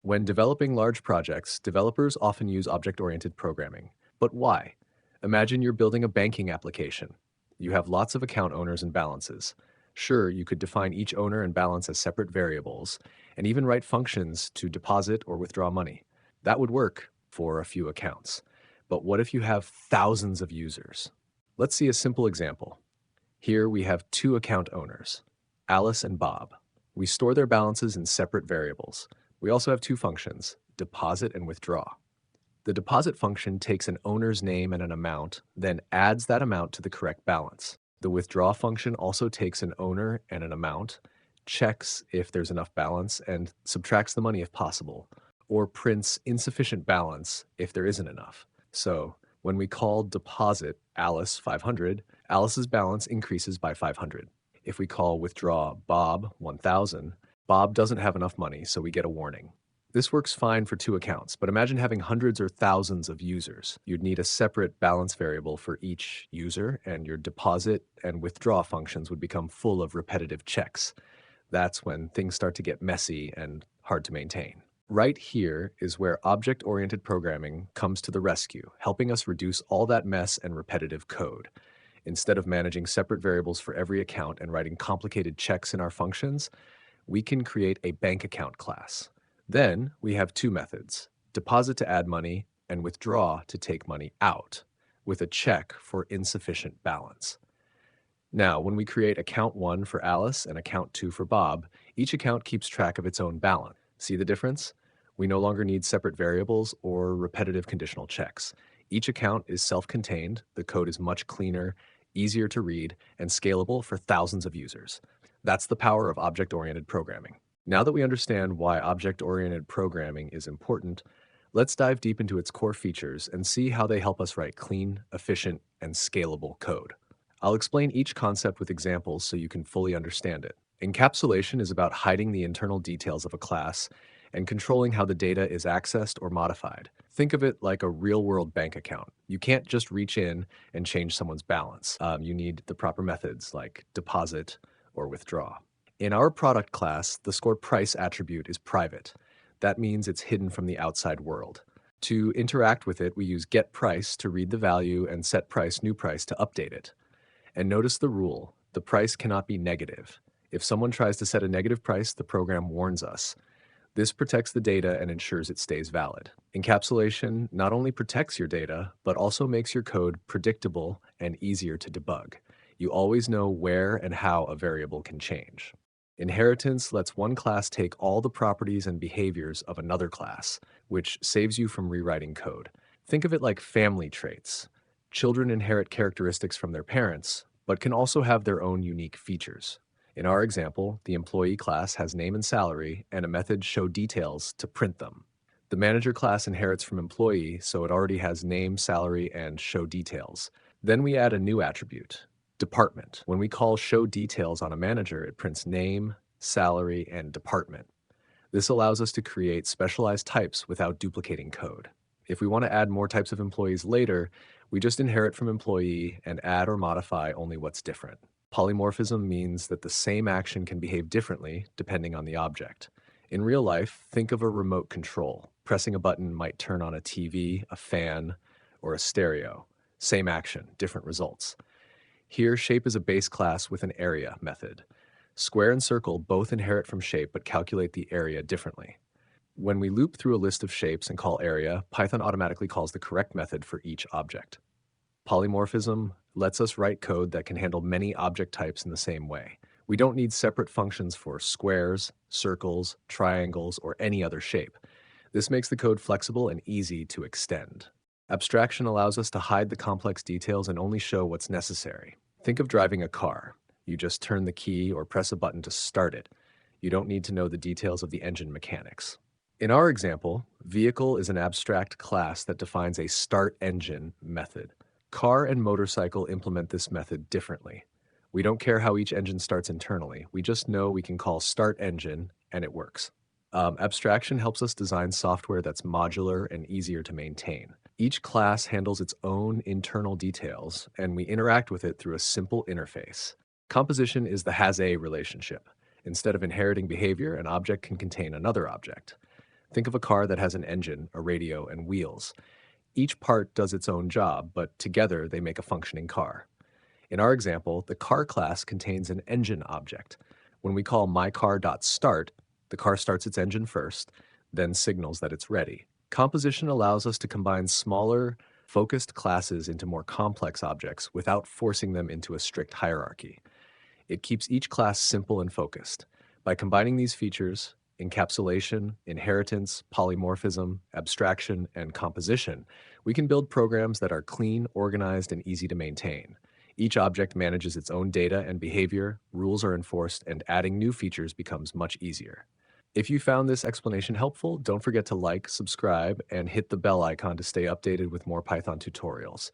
When developing large projects, developers often use object-oriented programming. But why? Imagine you're building a banking application. You have lots of account owners and balances. Sure, you could define each owner and balance as separate variables, and even write functions to deposit or withdraw money. That would work for a few accounts. But what if you have thousands of users? Let's see a simple example. Here we have two account owners, Alice and Bob. We store their balances in separate variables. We also have two functions, deposit and withdraw. The deposit function takes an owner's name and an amount, then adds that amount to the correct balance. The withdraw function also takes an owner and an amount, checks if there's enough balance, and subtracts the money if possible, or prints insufficient balance if there isn't enough. So, when we call deposit Alice 500, Alice's balance increases by 500. If we call withdraw Bob 1000, Bob doesn't have enough money, so we get a warning. This works fine for two accounts, but imagine having hundreds or thousands of users. You'd need a separate balance variable for each user, and your deposit and withdraw functions would become full of repetitive checks. That's when things start to get messy and hard to maintain. Right here is where object-oriented programming comes to the rescue, helping us reduce all that mess and repetitive code. Instead of managing separate variables for every account and writing complicated checks in our functions, we can create a bank account class. Then we have two methods, deposit to add money and withdraw to take money out, with a check for insufficient balance. Now, when we create account 1 for Alice and account 2 for Bob, each account keeps track of its own balance. See the difference? We no longer need separate variables or repetitive conditional checks. Each account is self-contained, the code is much cleaner, easier to read, and scalable for thousands of users. That's the power of object-oriented programming. Now that we understand why object-oriented programming is important, let's dive deep into its core features and see how they help us write clean, efficient, and scalable code. I'll explain each concept with examples so you can fully understand it. Encapsulation is about hiding the internal details of a class and controlling how the data is accessed or modified. Think of it like a real-world bank account. You can't just reach in and change someone's balance. You need the proper methods like deposit or withdraw. In our product class, the score price attribute is private. That means it's hidden from the outside world. To interact with it, we use getPrice to read the value and setPrice new price to update it. And notice the rule, the price cannot be negative. If someone tries to set a negative price, the program warns us. This protects the data and ensures it stays valid. Encapsulation not only protects your data, but also makes your code predictable and easier to debug. You always know where and how a variable can change. Inheritance lets one class take all the properties and behaviors of another class, which saves you from rewriting code. Think of it like family traits. Children inherit characteristics from their parents, but can also have their own unique features. In our example, the employee class has name and salary and a method showDetails to print them. The manager class inherits from employee, so it already has name, salary, and showDetails. Then we add a new attribute, department. When we call showDetails on a manager, it prints name, salary, and department. This allows us to create specialized types without duplicating code. If we want to add more types of employees later, we just inherit from employee and add or modify only what's different. Polymorphism means that the same action can behave differently depending on the object. In real life, think of a remote control. Pressing a button might turn on a TV, a fan, or a stereo. Same action, different results. Here, shape is a base class with an area method. Square and circle both inherit from shape but calculate the area differently. When we loop through a list of shapes and call area, Python automatically calls the correct method for each object. Polymorphism lets us write code that can handle many object types in the same way. We don't need separate functions for squares, circles, triangles, or any other shape. This makes the code flexible and easy to extend. Abstraction allows us to hide the complex details and only show what's necessary. Think of driving a car. You just turn the key or press a button to start it. You don't need to know the details of the engine mechanics. In our example, vehicle is an abstract class that defines a start engine method. Car and motorcycle implement this method differently. We don't care how each engine starts internally. We just know we can call start engine and it works. Abstraction helps us design software that's modular and easier to maintain. Each class handles its own internal details, and we interact with it through a simple interface. Composition is the has-a relationship. Instead of inheriting behavior, an object can contain another object. Think of a car that has an engine, a radio, and wheels. Each part does its own job, but together they make a functioning car. In our example, the car class contains an engine object. When we call mycar.start, the car starts its engine first, then signals that it's ready. Composition allows us to combine smaller, focused classes into more complex objects without forcing them into a strict hierarchy. It keeps each class simple and focused. By combining these features, encapsulation, inheritance, polymorphism, abstraction, and composition, we can build programs that are clean, organized, and easy to maintain. Each object manages its own data and behavior, rules are enforced, and adding new features becomes much easier. If you found this explanation helpful, don't forget to like, subscribe, and hit the bell icon to stay updated with more Python tutorials.